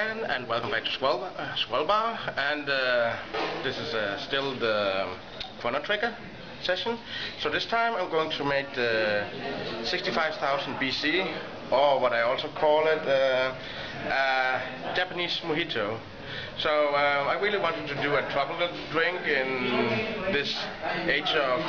again, and welcome back to Swell Bar. And this is still the Chrono Trigger session. So this time I'm going to make the 65,000 BC, or what I also call it, Japanese mojito. So I really wanted to do a tropical drink in this age of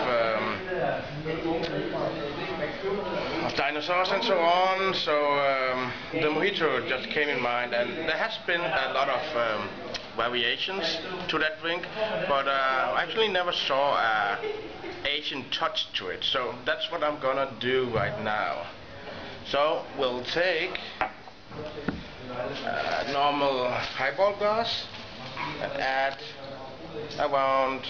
dinosaurs and so on. So the mojito just came in mind, and there has been a lot of variations to that drink, but I actually never saw a Asian touch to it. So that's what I'm gonna do right now. So we'll take normal highball glass and add around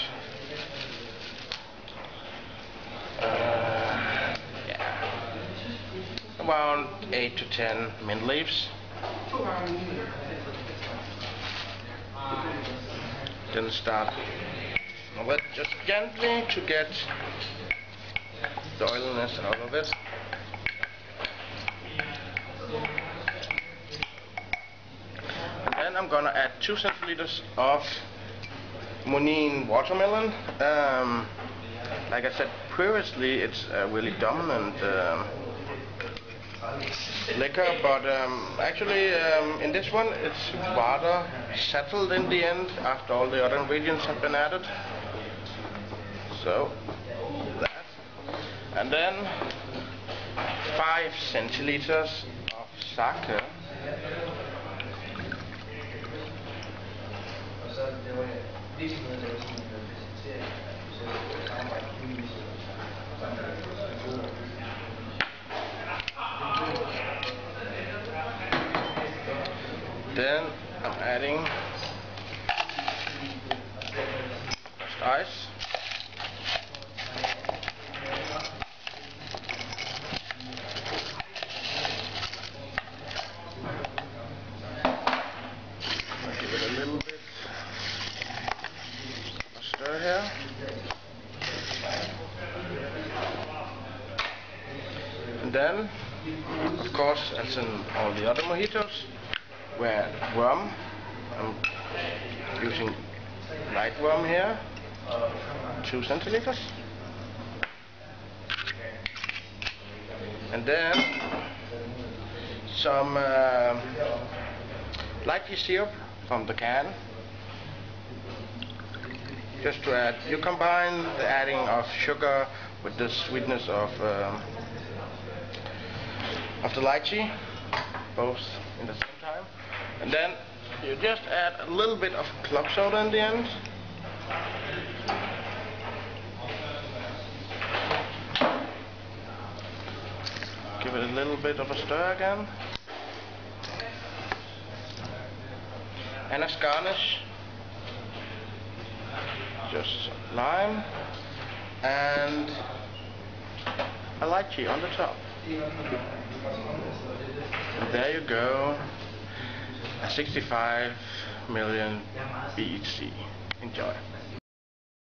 around 8 to 10 mint leaves. Then start with just gently to get the oiliness out of it. And then I'm gonna add 2 centiliters of Monin watermelon. Like I said previously, it's a really dominant liquor, but actually in this one it's rather settled in the end after all the other ingredients have been added. So that, and then 5 centiliters of sake. Then I'm adding just ice. I'll give it a little bit of a stir here. And then, of course, as in all the other mojitos, where rum, I'm using light rum here, 2 centiliters. And then some lychee syrup from the can. Just to add, you combine the adding of sugar with the sweetness of the lychee, both in the same time. And then you just add a little bit of club soda in the end. Give it a little bit of a stir again. And as garnish, just some lime and a lychee on the top. And there you go, a 65 million BC. Enjoy.